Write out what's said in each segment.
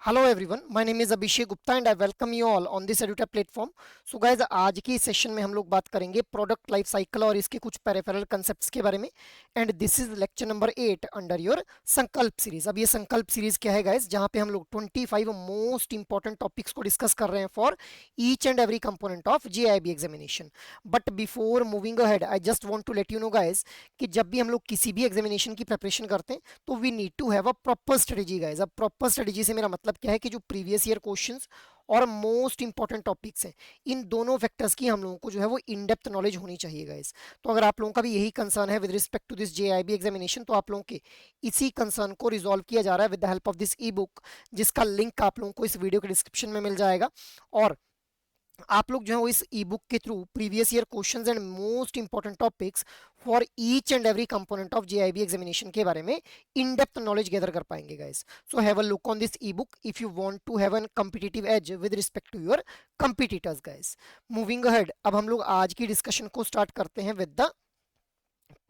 Hello everyone, my name is Abhishek Gupta and I welcome you all on this edutech platform. So guys, आज की session में हम लोग बात करेंगे प्रोडक्ट लाइफ साइकिल और इसके कुछ पेरिफेरल कांसेप्ट्स के बारे में। And this is lecture number 8 under your संकल्प सीरीज। अब ये संकल्प सीरीज क्या है गाइज, जहाँ पे हम लोग 25 मोस्ट इंपॉर्टेंट टॉपिक्स को डिस्कस कर रहे हैं for each and every component of JAIIB examination. But before moving ahead, I just want to let you know guys कि जब भी हम लोग किसी भी एग्जामिनेशन की प्रिपरेशन करते हैं तो we need to have a proper strategy guys. अब प्रॉपर स्ट्रेटेजी से मेरा मतलब क्या है कि जो प्रीवियस ईयर क्वेश्चंस और मोस्ट इंपॉर्टेंट टॉपिक्स हैं, इन दोनों फैक्टर्स की हम लोगों को जो है वो इन डेप्थ नॉलेज होनी चाहिए गाइस। तो अगर आप लोगों का भी यही कंसर्न है with respect to this JAIIB examination, तो आप लोगों के इसी कंसर्न को रिजॉल्व किया जा रहा है with the help of this e book, जिसका लिंक आप लोगों को इस वीडियो के डिस्क्रिप्शन में मिल जाएगा। और आप लोग जो है वो इस ई बुक के through previous year questions and most important topics for each and every component of JAIIB examination के बारे में इन डेप्थ नॉलेज गैदर कर पाएंगे guys. So have a look on this e book if you want to have an competitive edge with respect to your competitors guys. Moving ahead, अब हम लोग आज की डिस्कशन को स्टार्ट करते हैं with the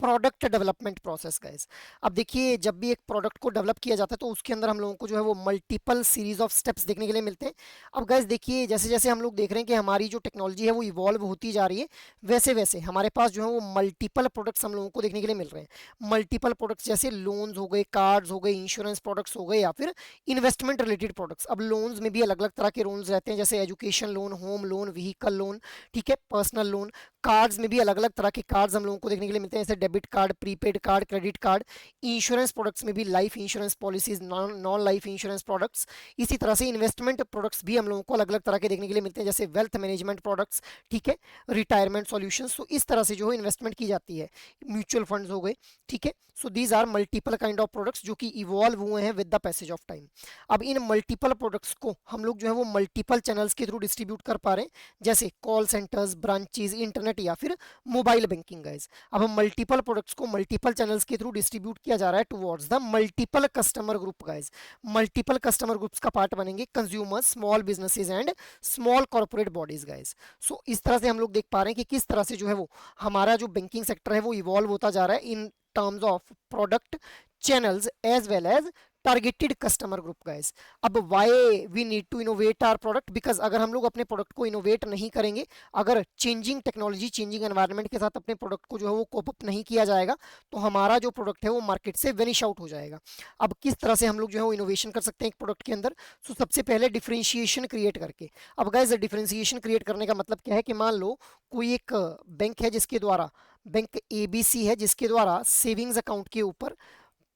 product development process guys. अब देखिए, जब भी एक प्रोडक्ट को डेवलप किया जाता है तो उसके अंदर हम लोगों को जो है वो मल्टीपल सीरीज ऑफ स्टेप्स देखने के लिए मिलते हैं। अब गाइस देखिए, जैसे जैसे हम लोग देख रहे हैं कि हमारी जो टेक्नोलॉजी है वो इवॉल्व होती जा रही है, वैसे वैसे हमारे पास जो है वो मल्टीपल प्रोडक्ट्स हम लोगों को देखने के लिए मिल रहे हैं। मल्टीपल प्रोडक्ट्स जैसे लोन्स हो गए, कार्ड्स हो गए, इंश्योरेंस प्रोडक्ट्स हो गए या फिर इन्वेस्टमेंट रिलेटेड प्रोडक्ट्स। अब लोन्स में भी अलग अलग तरह के लोन्स रहते हैं, जैसे education loan, home loan, vehicle loan, ठीक है, पर्सनल लोन। कार्ड्स में भी अलग अलग तरह के कार्ड्स हम लोगों को देखने के लिए मिलते हैं, जैसे debit card, prepaid card, credit card. Insurance products में भी life insurance policies, non life insurance products. इसी तरह से इन्वेस्टमेंट प्रोडक्ट्स भी हम लोगों को अलग अलग तरह के देखने के लिए मिलते हैं, जैसे वेल्थ मैनेजमेंट प्रोडक्ट्स, ठीक है, रिटायरमेंट सॉल्यूशंस। तो इस तरह से जो है इन्वेस्टमेंट की जाती है। म्यूचुअल फंड्स हो गए, ठीक है। So these are multiple kind of products जो कि इवॉल्व हुए हैं with the passage of time. अब इन मल्टीपल प्रोडक्ट्स को हम लोग जो है वो मल्टीपल चैनल्स के थ्रू डिस्ट्रीब्यूट कर पा रहे हैं, जैसे कॉल सेंटर्स, ब्रांचेज, इंटरनेट या फिर मोबाइल बैंकिंग गाइज। अब हम मल्टीपल प्रोडक्ट्स को मल्टीपल चैनल्स के थ्रू डिस्ट्रीब्यूट किया जा रहा है towards the multiple customer group guys. Multiple customer groups का पार्ट बनेंगे consumers, small businesses and small corporate bodies guys. So इस तरह से हम लोग देख पा रहे हैं कि किस तरह से जो है वो हमारा जो बैंकिंग सेक्टर है वो इवॉल्व होता जा रहा है in terms of product, channels as well as targeted customer group guys. अब why we need to innovate our product, because अगर हम लोग अपने प्रोडक्ट को इनोवेट नहीं करेंगे, अगर चेंजिंग टेक्नोलॉजी, चेंजिंग एनवायरनमेंट के साथ अपने प्रोडक्ट को जो है वो कोप अप नहीं किया जाएगा, तो हमारा जो प्रोडक्ट है वो मार्केट से वेनिश आउट हो जाएगा। अब किस तरह से हम लोग जो है वो इनोवेशन कर सकते हैं एक प्रोडक्ट के अंदर? सो सबसे पहले डिफरेंशिएशन क्रिएट करके। अब गाइस, डिफरेंशिएशन क्रिएट करने का मतलब क्या है कि मान लो कोई एक बैंक है जिसके द्वारा, बैंक एबीसी है जिसके द्वारा सेविंग्स अकाउंट के ऊपर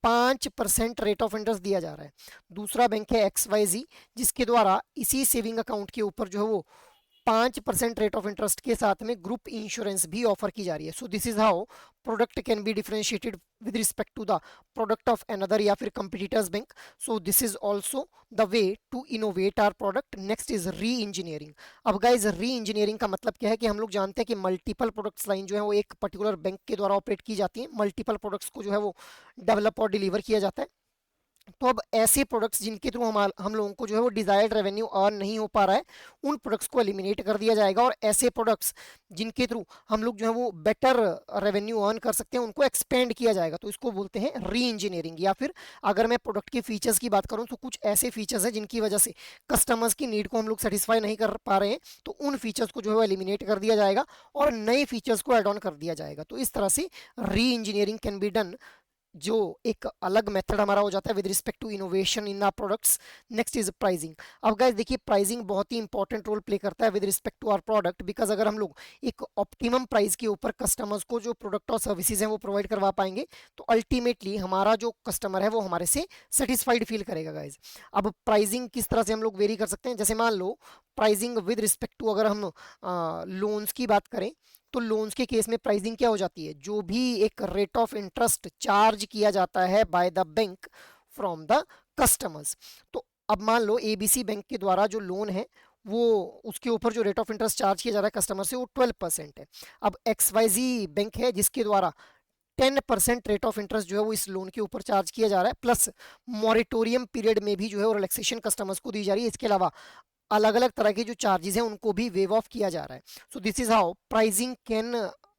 5% रेट ऑफ इंटरेस्ट दिया जा रहा है। दूसरा बैंक है XYZ जिसके द्वारा इसी सेविंग अकाउंट के ऊपर जो है वो 5% रेट ऑफ इंटरेस्ट के साथ में ग्रुप इंश्योरेंस भी ऑफर की जा रही है। So this is how product can be differentiated with respect to the product of another या फिर competitors bank. So this is also the way to innovate our product. Next is re engineering. अब guys, re engineering का मतलब क्या है कि हम लोग जानते हैं कि मल्टीपल प्रोडक्ट्स लाइन जो है वो एक पर्टिकुलर बैंक के द्वारा ऑपरेट की जाती है। मल्टीपल प्रोडक्ट्स को जो है वो डेवलप और डिलीवर किया जाता है। तो अब ऐसे प्रोडक्ट्स जिनके थ्रू हम लोगों को जो है वो डिजायर्ड रेवेन्यू अर्न नहीं हो पा रहा है, उन प्रोडक्ट्स को एलिमिनेट कर दिया जाएगा, और ऐसे प्रोडक्ट्स जिनके थ्रू हम लोग जो है वो बेटर रेवेन्यू अर्न कर सकते हैं, उनको एक्सपेंड किया जाएगा। तो इसको बोलते हैं री इंजीनियरिंग। या फिर अगर मैं प्रोडक्ट के फीचर्स की बात करूं तो कुछ ऐसे फीचर्स हैं जिनकी वजह से कस्टमर्स की नीड को हम लोग सेटिस्फाई नहीं कर पा रहे हैं, तो उन फीचर्स को जो है वो एलिमिनेट कर दिया जाएगा और नए फीचर्स को एड ऑन कर दिया जाएगा। तो इस तरह से री इंजीनियरिंग कैन बी डन, जो एक अलग मेथड हमारा हो जाता है with respect to innovation in our products. Next is pricing. अब गाइस देखिए, प्राइसिंग बहुत ही इंपॉर्टेंट रोल प्ले करता है with respect to our product, because अगर हम लोग एक ऑप्टिमम प्राइस के ऊपर कस्टमर्स को जो प्रोडक्ट और सर्विसेज हैं वो प्रोवाइड करवा पाएंगे, तो अल्टीमेटली हमारा जो कस्टमर है वो हमारे से सेटिस्फाइड फील करेगा गाइज। अब प्राइसिंग किस तरह से हम लोग वेरी कर सकते हैं? जैसे मान लो प्राइसिंग विद रिस्पेक्ट टू, अगर हम लोन्स की बात करें, तो लोन्स के केस में प्राइसिंग क्या हो जाती है? जो भी एक रेट ऑफ इंटरेस्ट चार्ज किया जाता है by the bank from the customers. तो अब मान लो एबीसी बैंक के द्वारा जो लोन है वो, उसके ऊपर जो रेट ऑफ इंटरेस्ट चार्ज किया जा रहा है कस्टमर से वो 12% है। अब XYZ बैंक है जिसके द्वारा 10% रेट ऑफ इंटरेस्ट जो है वो इस लोन के ऊपर चार्ज किया जा रहा है, प्लस मॉरिटोरियम पीरियड में भी जो है वो रिलैक्सेशन कस्टमर्स को दी जा रही है। इसके अलावा अलग अलग तरह के जो चार्जेस हैं उनको भी वेव ऑफ किया जा रहा है। So this is how pricing can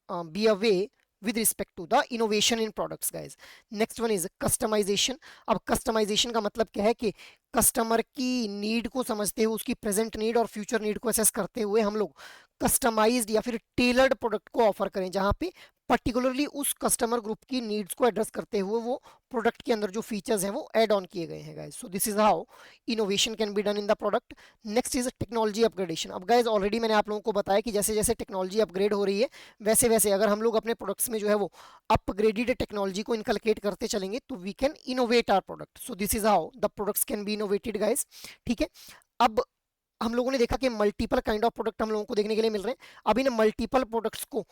be a way with respect to the innovation in products guys. Next one is customization. अब customization का मतलब क्या है कि कस्टमर की नीड को समझते हुए, उसकी प्रेजेंट नीड और फ्यूचर नीड को असेस करते हुए हम लोग कस्टमाइज्ड या फिर टेलर्ड प्रोडक्ट को ऑफर करें, जहां पे पर्टिकुलरली उस कस्टमर ग्रुप की नीड्स को एड्रेस करते हुए वो प्रोडक्ट के अंदर जो फीचर्स हैं वो ऐड ऑन किए गए हैं guys. So this is how innovation can be done in the product. Next is technology upgradation. अब गाइस ऑलरेडी मैंने आप लोगों को बताया कि जैसे जैसे टेक्नोलॉजी अपग्रेड हो रही है वैसे वैसे अगर हम लोग अपने प्रोडक्ट्स में जो है वो अपग्रेडेड टेक्नोलॉजी को इनकलकेट करते चलेंगे तो we can innovate our product. So this is how the products can be innovated guys. ठीक है. अब हम लोगों ने देखा कि मल्टीपल काइंड ऑफ प्रोडक्ट हम लोगों को देखने के लिए मिल रहे हैं. अब इन मल्टीपल प्रोडक्ट्स को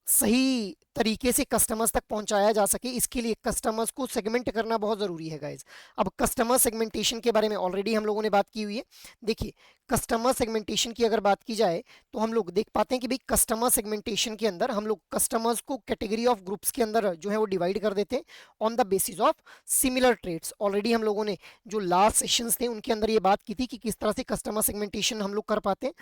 सही तरीके से कस्टमर्स तक पहुंचाया जा सके, इसके लिए कस्टमर्स को सेगमेंट करना बहुत जरूरी है गाइज. अब कस्टमर सेगमेंटेशन के बारे में ऑलरेडी हम लोगों ने बात की हुई है. देखिए कस्टमर सेगमेंटेशन की अगर बात की जाए तो हम लोग देख पाते हैं कि भाई कस्टमर सेगमेंटेशन के अंदर हम लोग कस्टमर्स को कैटेगरी ऑफ ग्रुप्स के अंदर जो है वो डिवाइड कर देते हैं on the basis of similar trades. Already हम लोगों ने जो लास्ट सेशंस थे उनके अंदर ये बात की थी कि किस तरह से कस्टमर सेगमेंटेशन हम लोग कर पाते हैं.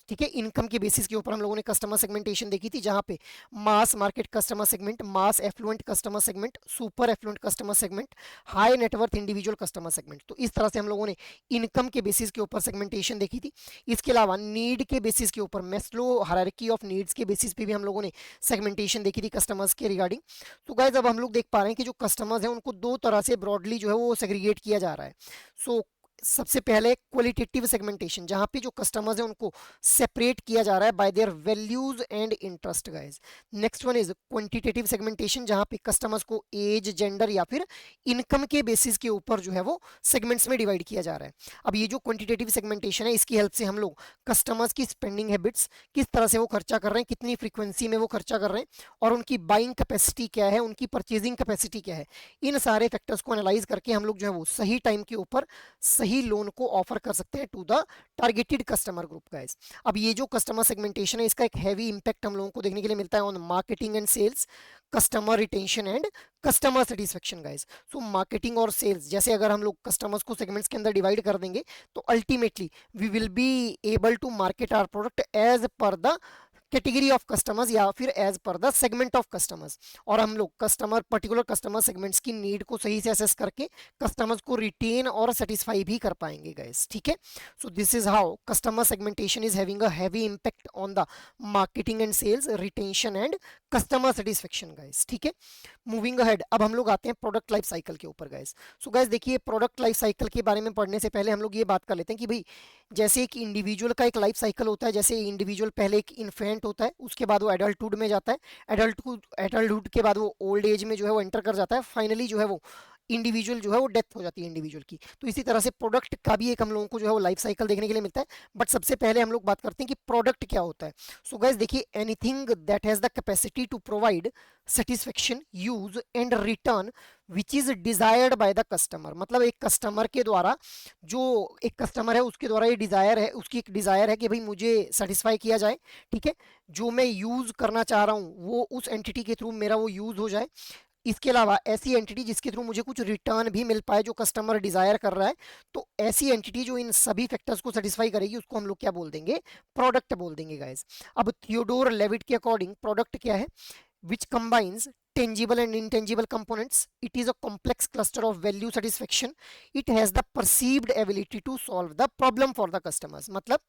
ठीक है. इनकम के बेसिस के ऊपर हम लोगों ने कस्टमर सेगमेंटेशन देखी थी, जहां पे mass market customer segment, mass affluent customer segment, super affluent customer segment, high net worth individual customer segment. तो इस तरह से हम लोगों ने इनकम के बेसिस के ऊपर सेगमेंटेशन देखी थी. इसके अलावा नीड के बेसिस के ऊपर, मेस्लो हायरार्की ऑफ नीड्स के बेसिस पे भी हम लोगों ने सेगमेंटेशन देखी थी कस्टमर्स के रिगार्डिंग. तो गाइस अब हम लोग देख पा रहे हैं कि जो कस्टमर्स हैं उनको दो तरह से ब्रॉडली जो है वो सेग्रीगेट किया जा रहा है. सो सबसे पहले क्वालिटेटिव सेगमेंटेशन, जहां पे जो कस्टमर्स हैं उनको सेपरेट किया जा रहा है bye there values and interest guys. Next one is quantitative segmentation, जहां पे कस्टमर्स को एज, जेंडर या फिर इनकम के बेसिस के ऊपर जो है वो सेगमेंट्स में डिवाइड किया जा रहा है. अब ये जो क्वांटिटेटिव सेगमेंटेशन है इसकी हेल्प से हम लोग कस्टमर्स की स्पेंडिंग हैबिट्स, किस तरह से वो खर्चा कर रहे हैं, कितनी फ्रीक्वेंसी में वो खर्चा कर रहे हैं और उनकी बाइंग कैपेसिटी क्या है, उनकी परचेजिंग कैपेसिटी क्या है, इन सारे फैक्टर्स को एनालाइज करके हम लोग जो है वो सही टाइम के ऊपर सही लोन को ऑफर कर सकते हैं to the targeted customer group guys. अब ये जो कस्टमर सेगमेंटेशन है इसका एक हैवी इंपैक्ट हम लोगों को देखने के लिए मिलता है on marketing and sales, customer retention and customer satisfaction guys. So marketing और सेल्स, जैसे अगर हम लोग कस्टमर्स को सेगमेंट्स के अंदर डिवाइड कर देंगे तो ultimately we will be able to market our product as per the category of customers या फिर as per the segment of customers. और हम लोग कस्टमर पर्टिकुलर कस्टमर सेगमेंट्स की नीड को सही से असेस करके कस्टमर्स को रिटेन और सेटिस्फाई भी कर पाएंगे गाइस. ठीक है. So this is how customer segmentation is having a heavy impact on the marketing and sales, retention and customer satisfaction guys. ठीक है. मूविंग अहेड, अब हम लोग आते हैं प्रोडक्ट लाइफ साइकिल के ऊपर गाइस. सो गाइस देखिए प्रोडक्ट लाइफ साइकिल के बारे में पढ़ने से पहले हम लोग ये बात कर लेते हैं कि भाई जैसे एक इंडिविजुअल का एक लाइफ साइकिल होता है, जैसे इंडिविजुअल पहले एक इन्फेंट होता है, उसके बाद वो एडल्टहुड में जाता है, एडल्टहुड के बाद वो ओल्ड एज में जो है वो एंटर कर जाता है, फाइनली जो है वो इंडिविजुअल जो है वो डेथ हो जाती है इंडिविजुअल की. तो इसी तरह से प्रोडक्ट का भी एक हम लोगों को जो है वो लाइफ साइकिल देखने के लिए मिलता है. बट सबसे पहले हम लोग बात करते हैं कि प्रोडक्ट क्या होता है. सो गाइस देखिए anything that has the capacity to provide satisfaction, use and return which is desired by the customer. मतलब एक कस्टमर के द्वारा, जो एक कस्टमर है उसके द्वारा ये डिजायर है, उसकी एक डिजायर है कि भाई मुझे सेटिस्फाई किया जाए. ठीक है. जो मैं यूज करना चाह रहा हूँ वो उस एंटिटी के थ्रू मेरा वो यूज हो जाए. इसके अलावा ऐसी एंटिटी जिसके थ्रू मुझे कुछ रिटर्न भी मिल पाए जो कस्टमर डिजायर कर रहा है. तो ऐसी एंटिटी जो इन सभी फैक्टर्स को सेटिस्फाई करेगी उसको हम लोग क्या बोल देंगे, प्रोडक्ट बोल देंगे गाइस. अब थियोडोर लेविट के अकॉर्डिंग प्रोडक्ट क्या है, which combines tangible and intangible components. It is a complex cluster of value satisfaction. It has the perceived ability to solve the problem for the customers. मतलब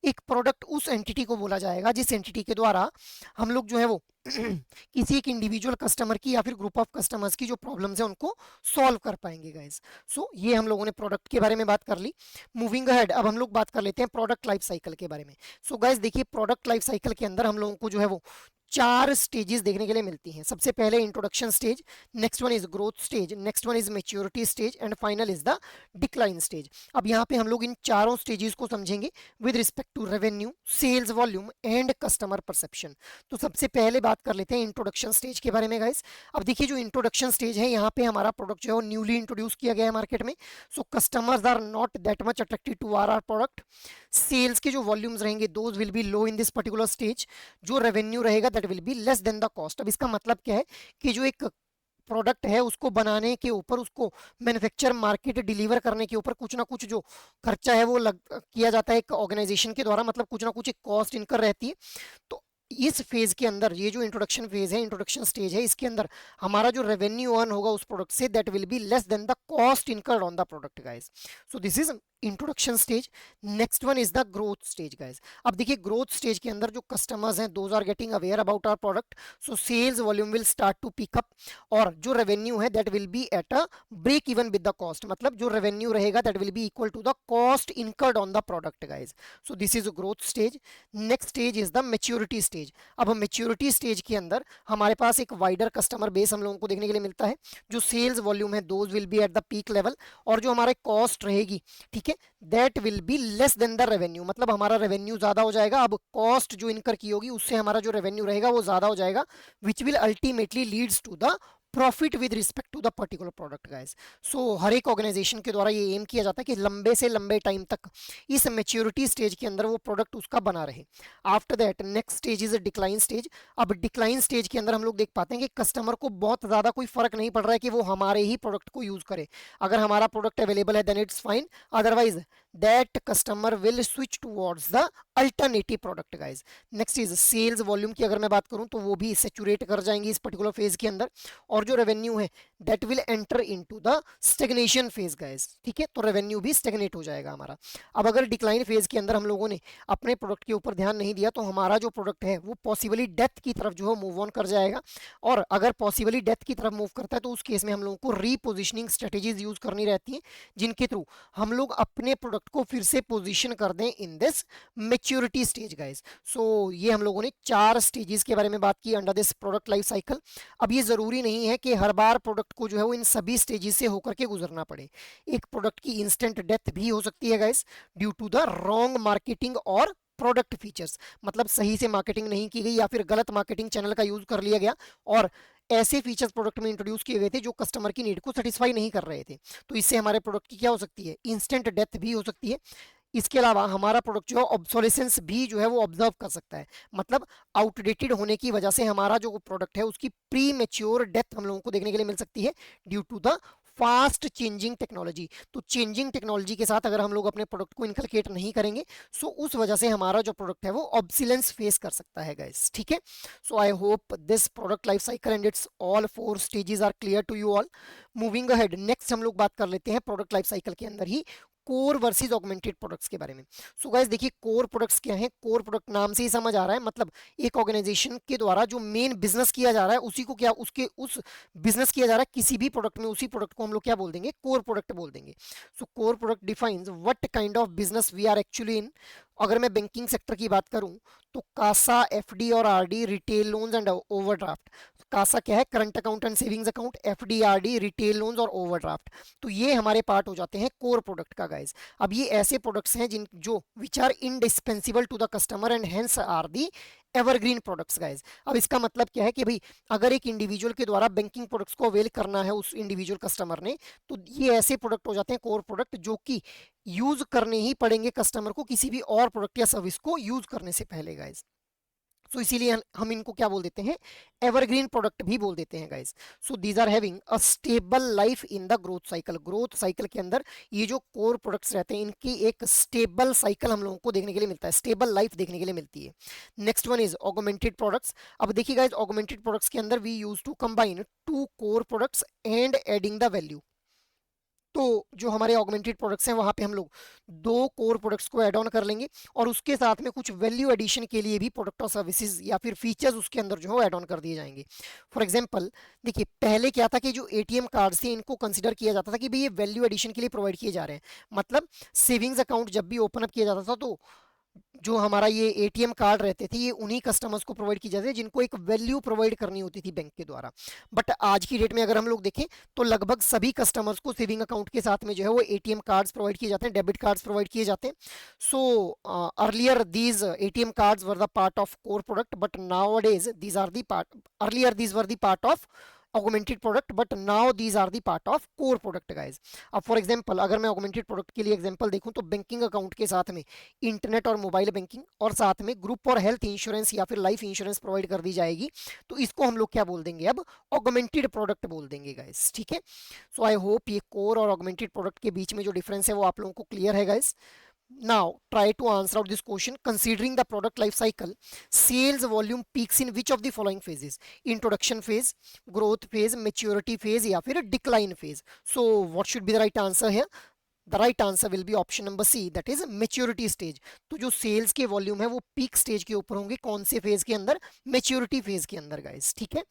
एक product उस entity को बोला जाएगा जिस एंटिटी के द्वारा हम लोग जो है वो किसी एक इंडिविजुअल कस्टमर की या फिर ग्रुप ऑफ कस्टमर्स की जो प्रॉब्लम्स है उनको सॉल्व कर पाएंगे गाइस. सो ये हम लोगों ने प्रोडक्ट के बारे में बात कर ली. मूविंग अहेड, अब हम लोग बात कर लेते हैं प्रोडक्ट लाइफ साइकिल के बारे में. सो गाइस देखिए प्रोडक्ट लाइफ साइकिल के अंदर हम लोगों को जो है वो 4 स्टेजेस देखने के लिए मिलती हैं. सबसे पहले introduction stage, next one is growth stage, next one is maturity stage and final is the decline stage. अब यहाँ पे हम लोग इन चारों स्टेजेस को समझेंगे with respect to revenue, sales volume and customer perception. तो सबसे पहले बात कर लेते हैं इंट्रोडक्शन स्टेज के बारे में गाइस. अब देखिए जो इंट्रोडक्शन स्टेज है यहाँ पे हमारा प्रोडक्ट जो है वो न्यूली इंट्रोड्यूस किया गया है मार्केट में. So customers are not that much attracted to our product. Sales के जो वॉल्यूम्स रहेंगे those will be low in this particular stage. जो रेवेन्यू रहेगा that will be less than the cost. अब इसका मतलब क्या है कि जो एक प्रोडक्ट है उसको बनाने के ऊपर, उसको मैन्युफैक्चर, मार्केट, डिलीवर करने के ऊपर कुछ ना कुछ जो खर्चा है वो किया जाता है एक ऑर्गेनाइजेशन के द्वारा. मतलब कुछ ना कुछ एक कॉस्ट इनकर रहती है. तो इस फेज के अंदर, ये जो इंट्रोडक्शन फेज है, इंट्रोडक्शन स्टेज है, इसके अंदर हमारा जो रेवेन्यू अर्न होगा उस प्रोडक्ट से, that will be less than the cost incurred on the product guys. So this is introduction stage. Next one is the growth stage guys. अब देखिए ग्रोथ स्टेज के अंदर जो कस्टमर्स हैं those are getting aware about our product, so sales volume will start to pick up, और जो revenue है that will be at a break even with the cost, मतलब जो रेवेन्यू रहेगा that will be equal to the cost incurred on the product guys. So this is growth stage. Next stage is the maturity stage. अब maturity stage के अंदर हमारे पास एक wider customer base हम लोगों को देखने के लिए मिलता है, जो सेल्स वॉल्यूम है those will be at the peak level, और जो हमारे कॉस्ट रहेगी, ठीक है, that will be less than the revenue, मतलब हमारा रेवेन्यू ज्यादा हो जाएगा, अब कॉस्ट जो इनकर की होगी उससे हमारा जो रेवेन्यू रहेगा वो ज्यादा हो जाएगा, which will ultimately leads to the profit with respect to the particular product guys. So हर एक ऑर्गेनाइजेशन के द्वारा ये एम किया जाता है कि लंबे से लंबे टाइम तक इस मेच्योरिटी स्टेज के अंदर वो प्रोडक्ट उसका बना रहे। After that next stage is decline stage. अब डिक्लाइन स्टेज के अंदर हम लोग देख पाते हैं कि कस्टमर को बहुत ज्यादा कोई फर्क नहीं पड़ रहा है कि वो हमारे ही प्रोडक्ट को यूज करे, अगर हमारा प्रोडक्ट अवेलेबल है then it's fine, otherwise that customer will switch towards the alternative product guys. Next is sales volume की अगर मैं बात करूं तो वो भी सेचुरेट कर जाएंगी इस पर्टिकुलर फेज के अंदर, और जो रेवेन्यू है that will enter into the stagnation phase guys, ठीक है, तो रेवेन्यू भी स्टेग्नेट हो जाएगा हमारा। अब अगर डिक्लाइन फेज के अंदर हम लोगों ने अपने प्रोडक्ट के ऊपर ध्यान नहीं दिया तो हमारा जो प्रोडक्ट है वो पॉसिबली डेथ की तरफ जो है मूव ऑन कर जाएगा, और अगर पॉसिबली डेथ की तरफ मूव करता है तो उस केस में हम लोगों को रीपोजिशनिंग स्ट्रेटेजीज यूज करनी रहती है, जिनके थ्रू हम लोग अपने प्रोडक्ट को फिर से पोजीशन कर दें in this maturity stage guys. So ये हम लोगों ने 4 स्टेजेस के बारे में बात की under this product life cycle. अब ये जरूरी नहीं है कि हर बार प्रोडक्ट को जो है वो इन सभी स्टेजेस से होकर के गुजरना पड़े, एक प्रोडक्ट की इंस्टेंट डेथ भी हो सकती है guys due to the wrong marketing और प्रोडक्ट फीचर्स, मतलब सही से मार्केटिंग नहीं की गई या फिर गलत मार्केटिंग चैनल का यूज कर लिया गया और ऐसे फीचर्स प्रोडक्ट में इंट्रोड्यूस किए गए थे जो कस्टमर की नीड को सेटिस्फाई नहीं कर रहे थे, तो इससे हमारे प्रोडक्ट की क्या हो सकती है, इंस्टेंट डेथ भी हो सकती है। इसके अलावा हमारा प्रोडक्ट जो है ऑब्सोलेसेंस भी जो है वो ऑब्जर्व कर सकता है, मतलब आउटडेटेड होने की वजह से हमारा जो प्रोडक्ट है उसकी प्री मेच्योर डेथ हम लोगों को देखने के लिए मिल सकती है due to the fast changing technology. तो चेंजिंग टेक्नोलॉजी के साथ अगर हम लोग अपने प्रोडक्ट को इनकलकेट नहीं करेंगे सो उस वजह से हमारा जो प्रोडक्ट है वो ऑब्सिलेंस फेस कर सकता है गाइस, ठीक है। So I hope this product life cycle and its all 4 stages are clear to you all. Moving ahead next हम लोग बात कर लेते हैं प्रोडक्ट लाइफ साइकिल के अंदर ही कोर वर्सेस ऑगमेंटेड प्रोडक्ट्स के बारे में। सो गाइस देखिए कोर प्रोडक्ट्स क्या हैं, कोर प्रोडक्ट नाम से ही समझ आ रहा है, मतलब एक ऑर्गेनाइजेशन के द्वारा जो मेन बिजनेस किया जा रहा है उसी को क्या उसके उस बिजनेस किया जा रहा है किसी भी प्रोडक्ट में, उसी प्रोडक्ट को हम लोग क्या बोल देंगे, कोर प्रोडक्ट बोल देंगे। So core product defines what kind of business we are actually in. अगर मैं बैंकिंग सेक्टर की बात करूं तो कासा, एफडी और RD, retail loans and overdraft. CASA क्या है, current account and savings account, FD, RD, retail loans और ओवरड्राफ्ट, तो ये हमारे पार्ट हो जाते हैं कोर प्रोडक्ट का गाइस। अब ये ऐसे प्रोडक्ट्स हैं जिन जो which are indispensable to the customer and hence are the evergreen products guys. अब इसका मतलब क्या है कि भाई अगर एक इंडिविजुअल के द्वारा बैंकिंग प्रोडक्ट्स को अवेल करना है उस इंडिविजुअल कस्टमर ने, तो ये ऐसे प्रोडक्ट हो जाते हैं कोर प्रोडक्ट जो कि यूज करने ही पड़ेंगे कस्टमर को किसी भी और प्रोडक्ट या सर्विस को यूज करने से पहले गाइस। सो इसीलिए हम इनको क्या बोल देते हैं, एवरग्रीन प्रोडक्ट भी बोल देते हैं guys. So these are having a stable life in the growth cycle. Growth cycle के अंदर ये जो कोर प्रोडक्ट्स रहते हैं इनकी एक स्टेबल साइकिल हम लोगों को देखने के लिए मिलता है, स्टेबल लाइफ देखने के लिए मिलती है। Next one is augmented products. अब देखिए गाइस ऑगमेंटेड प्रोडक्ट्स के अंदर we use to combine 2 core products and adding the value. तो जो हमारे ऑगमेंटेड प्रोडक्ट्स हैं वहां पे हम लोग 2 कोर प्रोडक्ट्स को ऐड ऑन कर लेंगे और उसके साथ में कुछ वैल्यू एडिशन के लिए भी प्रोडक्ट और सर्विसेज या फिर फीचर्स उसके अंदर जो है ऐड ऑन कर दिए जाएंगे। फॉर एग्जांपल देखिए पहले क्या था कि जो एटीएम कार्ड थे इनको कंसिडर किया जाता था कि भाई ये वैल्यू एडिशन के लिए प्रोवाइड किए जा रहे हैं, मतलब सेविंग्स अकाउंट जब भी ओपन अप किया जाता था तो जो हमारा ये एटीएम कार्ड रहते थे ये उन्हीं कस्टमर्स को प्रोवाइड की जाती है जिनको एक वैल्यू प्रोवाइड करनी होती थी बैंक के द्वारा। बट आज की डेट में अगर हम लोग देखें तो लगभग सभी कस्टमर्स को सेविंग अकाउंट के साथ में जो है वो एटीएम कार्ड्स प्रोवाइड किए जाते हैं, डेबिट कार्ड्स प्रोवाइड किए जाते हैं। So earlier these ATM cards were the part of core product but nowadays these are the part, earlier these were the part of augmented product but now these are the part of core product guys। अब for example अगर मैं augmented product के लिए example देखूं तो banking account के साथ में इंटरनेट और मोबाइल बैंकिंग और साथ में ग्रुप और हेल्थ इंश्योरेंस या फिर लाइफ इंश्योरेंस प्रोवाइड कर दी जाएगी, तो इसको हम लोग क्या बोल देंगे, अब ऑगमेंटेड प्रोडक्ट बोल देंगे गाइस, ठीक है। सो आई होप ये कोर और ऑगमेंटेड प्रोडक्ट के बीच में जो डिफरेंस है वो आप लोगों को क्लियर है guys. Now, try to answer out this question. Considering the product life cycle, sales volume peaks in which of the following phases? Introduction phase, growth phase, maturity phase, या फिर decline phase. So, what should be the right answer here? The right answer will be option number C, that is maturity stage. तो जो sales के volume है वो peak stage के ऊपर होंगे, कौन से phase के अंदर? Maturity phase के अंदर, guys. ठीक है?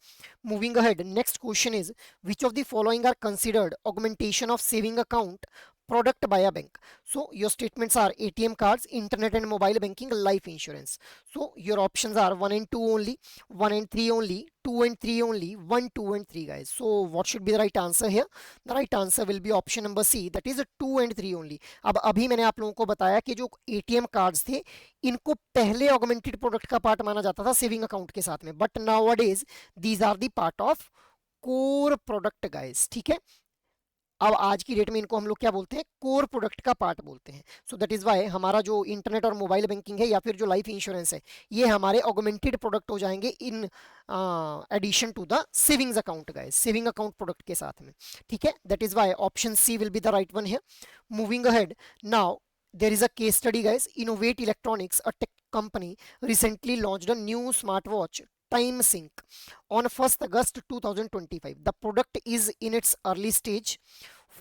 Moving ahead, next question is, which of the following are considered augmentation of saving account product by a bank? So your statements are ATM cards, internet and mobile banking, life insurance. So your options are 1 and 2 only, 1 and 3 only, 2 and 3 only, 1, 2 and 3, guys. So what should be the right answer here? The right answer will be option number C, that is 2 and 3 only. अब अभी मैंने आप लोगों को बताया कि जो ATM cards थे इनको पहले ऑगमेंटेड प्रोडक्ट का पार्ट माना जाता था सेविंग अकाउंट के साथ में, but nowadays these are the part of core product, guys. ठीक है? अब आज की डेट में इनको हम लोग क्या बोलते हैं? कोर प्रोडक्ट का पार्ट बोलते हैं. सो दैट इज वाई हमारा जो इंटरनेट और मोबाइल बैंकिंग है या फिर जो लाइफ इंश्योरेंस है ये हमारे ऑगमेंटेड प्रोडक्ट हो जाएंगे in addition to the savings account, guys, saving account product के साथ में. ठीक है? That is why option C will be the right one here. Moving ahead, now there is a case study, guys. Innovate Electronics, a tech company, recently launched a new smartwatch, Time Sync, on 1st August 2025. The product is in its early stage,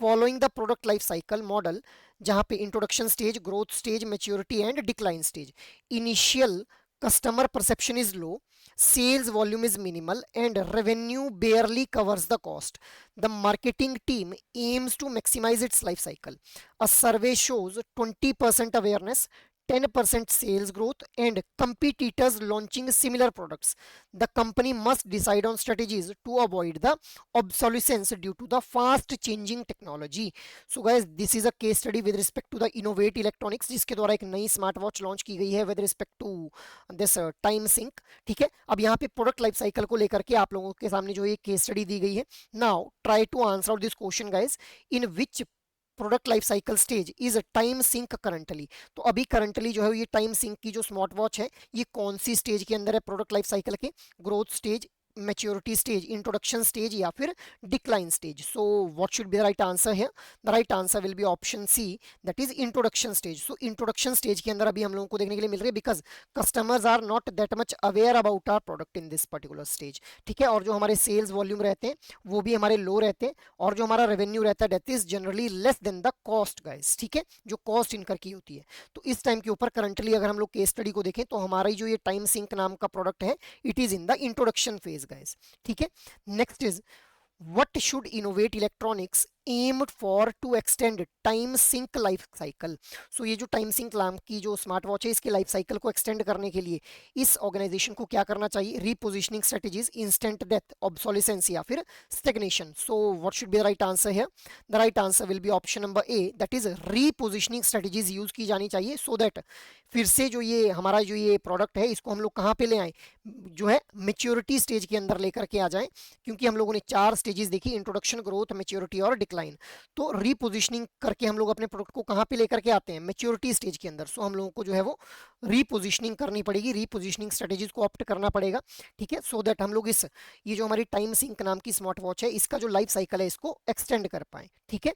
following the product life cycle model, जहाँ पे introduction stage, growth stage, maturity and decline stage. Initial customer perception is low, sales volume is minimal, and revenue barely covers the cost. The marketing team aims to maximize its life cycle. A survey shows 20% awareness, 10% sales growth, and competitors launching similar products. The company must decide on strategies to avoid the obsolescence due to the fast changing technology. So guys, this is a case study with respect to the Innovate Electronics, जिसके द्वारा एक नई smart watch launch की गई है with respect to this time sync. ठीक है? अब यहाँ पे प्रोडक्ट लाइफ साइकिल को लेकर के आप लोगों के सामने जो ये केस स्टडी दी गई है. Now try to answer out this question, guys. In which product life cycle stage is time sink currently? तो अभी करंटली जो है ये टाइम सिंक की जो स्मार्ट वॉच है ये कौन सी स्टेज के अंदर है प्रोडक्ट लाइफ साइकिल के? Growth stage, maturity stage, introduction stage या फिर decline stage. So what should be the right answer here? The right answer will be option C, that is introduction stage. So introduction stage के अंदर अभी हम लोगों को देखने के लिए मिल रही है because customers are not that much aware about our product in this particular stage. ठीक है? और जो हमारे sales volume रहते हैं वो भी हमारे low रहते हैं और जो हमारा revenue रहता है that is generally less than the cost, guys. ठीक है? जो cost incur की होती है. तो इस टाइम के ऊपर करंटली अगर हम लोग केस स्टडी को देखें तो हमारी जो ये टाइम सिंक नाम का प्रोडक्ट है it is in the introduction phase, guys. ठीक है? Next is, what should Innovate Electronics aimed for to extend time sync life cycle? So ये जो time sync नाम की जो स्मार्ट वॉच है इसके लाइफ साइकिल को एक्सटेंड करने के लिए इस ऑर्गेनाइजेशन को क्या करना चाहिए? Repositioning strategies, instant death, obsolescence या फिर stagnation. So what should be the right answer here? The right answer will be option number A, that is repositioning strategies use की जानी चाहिए सो दैट फिर से जो ये हमारा जो ये प्रोडक्ट है इसको हम लोग कहाँ पे ले आए? जो है मेच्योरिटी स्टेज के अंदर लेकर के आ जाएं, क्योंकि हम लोगों ने 4 स्टेजेस देखी, इंट्रोडक्शन, ग्रोथ, मेच्योरिटी और डिक्लाइन. तो रीपोजिशनिंग करके हम लोग अपने प्रोडक्ट को कहाँ पे लेकर के आते हैं? मेच्योरिटी स्टेज के अंदर. सो हम लोगों को जो है वो रीपोजिशनिंग करनी पड़ेगी, रीपोजिशनिंग स्ट्रेटेजीज को ऑप्ट करना पड़ेगा. ठीक है? सो दैट हम लोग इस ये जो हमारी टाइम सिंक नाम की स्मार्ट वॉच है इसका जो लाइफ साइकिल है इसको एक्सटेंड कर पाए. ठीक है?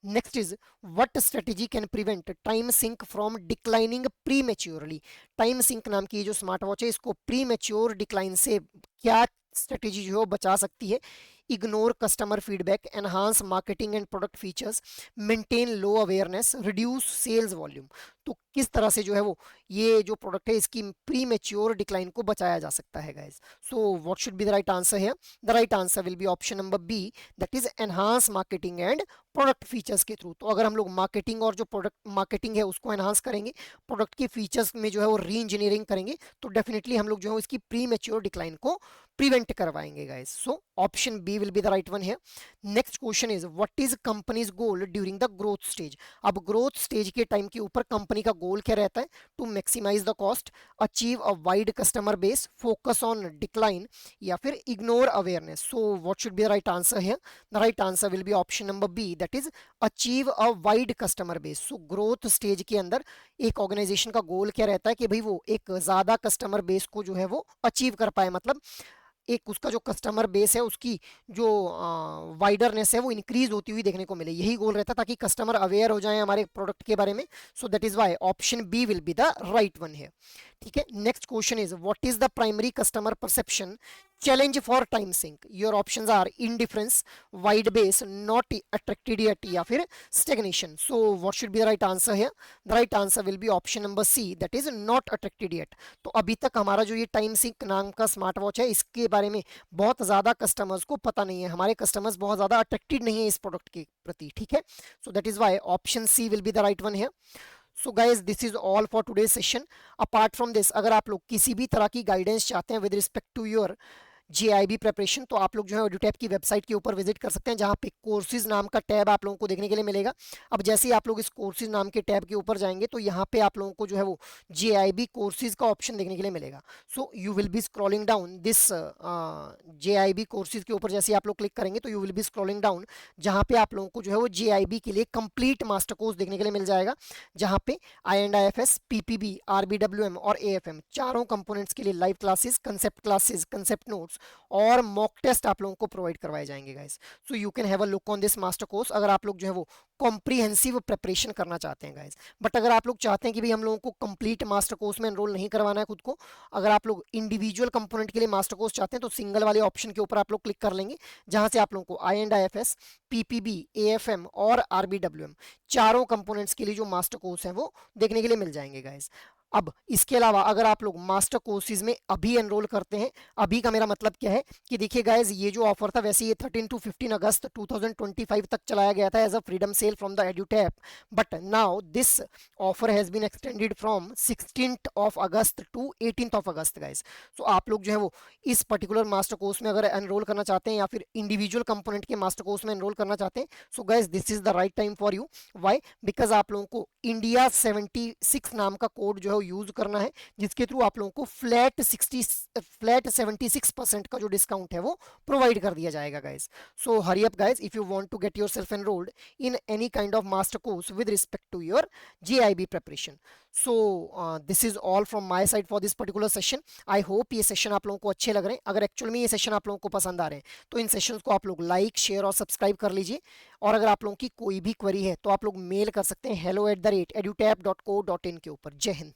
Next is, what strategy can prevent time sink from declining prematurely? Time sink नाम की जो स्मार्ट वॉच है इसको प्रीमेच्योर डिक्लाइन से क्या स्ट्रेटेजी जो है बचा सकती है? Ignore customer feedback, enhance marketing and product features, maintain low awareness, reduce sales volume. तो किस तरह से जो है वो ये जो प्रोडक्ट है इसकी प्री मेच्योर डिक्लाइन को बचाया जा सकता है, guys? So what should be the right answer here? The right answer will be option number B, that is enhance marketing and product features के थ्रू. तो अगर हम लोग मार्केटिंग और जो प्रोडक्ट मार्केटिंग है उसको एनहांस करेंगे, प्रोडक्ट के फीचर्स में जो है वो री इंजीनियरिंग करेंगे, तो डेफिनेटली हम लोग जो है इसकी प्री मेच्योर डिक्लाइन को प्रिवेंट करवाएंगे, guys. So option B will be the right one here. Next question is, what is company's goal during the growth stage? अब ग्रोथ स्टेज के टाइम के ऊपर कंपनी का गोल क्या रहता है? To maximize the cost, achieve a wide customer base, focus on decline या फिर ignore awareness. So what should be the right answer here? The right answer will be option number B, that is achieve a wide customer base. So growth stage के अंदर एक organisation का goal क्या रहता है कि भाई वो एक ज्यादा कस्टमर बेस को जो है वो अचीव कर पाए, मतलब एक उसका जो कस्टमर बेस है उसकी जो वाइडरनेस है वो इंक्रीज होती हुई देखने को मिले, यही गोल रहता है ताकि कस्टमर अवेयर हो जाए हमारे प्रोडक्ट के बारे में। So that is why option B will be the right one है। ठीक है, next question is what is the primary customer perception challenge for time sink. Your options are indifference, wide base, not attracted yet, या फिर stagnation. So what should be the right answer है? The right answer will be option number C, that is not attracted yet. तो अभी तक हमारा जो ये time sink नाम का स्मार्ट वॉच है इसके बारे में बहुत ज्यादा कस्टमर्स को पता नहीं है, हमारे कस्टमर्स बहुत ज्यादा अट्रैक्टेड नहीं है इस प्रोडक्ट के प्रति। ठीक है, so that is why option C will be the right one है। So guys this is all for today session. Apart from this, अगर आप लोग किसी भी तरह की गाइडेंस चाहते हैं with respect to your JIB preparation, तो आप लोग जो है EduTap की वेबसाइट के ऊपर विजिट कर सकते हैं, जहां पे कोर्सेज नाम का टैब आप लोगों को देखने के लिए मिलेगा। अब जैसे ही आप लोग इस कोर्सेज नाम के टैब के ऊपर जाएंगे तो यहाँ पे आप लोगों को जो है वो JIB कोर्सेज का ऑप्शन देखने के लिए मिलेगा। So you will be scrolling down this JIB courses के ऊपर, जैसे ही आप लोग क्लिक करेंगे तो you will be scrolling down, जहाँ पे आप लोगों को जो है वो JIB के लिए कंप्लीट मास्टर कोर्स देखने के लिए मिल जाएगा, जहाँ पे INDIFS, PPB, RBWM और AFM चारों कंपोनेंट्स के लिए लाइव क्लासेस, कंसेप्ट नोट्स और मॉक टेस्ट आप लोगों को प्रोवाइड करवाए जाएंगे guys. So you can have a look on this master course अगर आप लोग जो है वो कॉम्प्रिहेंसिव प्रिपरेशन करना चाहते हैं गाइस। बट अगर आप लोग चाहते हैं कि भाई हम लोगों को कंप्लीट मास्टर कोर्स में एनरोल नहीं करवाना है खुद को, अगर आप लोग इंडिविजुअल कंपोनेंट के लिए मास्टर कोर्स चाहते हैं तो सिंगल वाले ऑप्शन के ऊपर आप लोग क्लिक कर लेंगे, जहां से आप लोगों को INDIFS, PPB, AFM और RBWM चारों कंपोनेंट्स के लिए जो मास्टर कोर्स है वो देखने के लिए मिल जाएंगे गाइस। अब इसके अलावा अगर आप लोग मास्टर कोर्सेज में अभी एनरोल करते हैं, अभी का मेरा मतलब क्या है कि देखिए गाइज ये जो ऑफर था वैसे ये 13 to 15 अगस्त 2025 तक चलाया गया था as a freedom sale from the EduTap, but now this offer has been extended from 16th of August to 18th of August guys. So आप लोग जो है वो इस पर्टिकुलर मास्टर कोर्स में अगर एनरोल करना चाहते हैं या फिर इंडिविजुअल कंपोनेंट के मास्टर कोर्स में एनरोल करना चाहते हैं, so guys this is the right time for you. Why? Because आप लोगों को इंडिया 76 नाम का कोड जो है यूज करना है, जिसके थ्रू आप लोगों को फ्लैट 76% का जो डिस्काउंट है वो प्रोवाइड कर दिया जाएगा guys. So hurry up guys if you want to get yourself enrolled in any kind of master course with respect to your JIB preparation. So this is all from my side for this particular session. I hope ये session आप लोगों को अच्छे लग रहे हैं। अगर actual में ये सेशन आप लोगों को पसंद आ रहे हैं तो इन सेशंस को आप लोग लाइक, शेयर और सब्सक्राइब कर लीजिए। और अगर आप लोगों की कोई भी क्वेरी है तो आप लोग मेल कर सकते हैं hello@edutap.co.in के ऊपर। जय हिंद।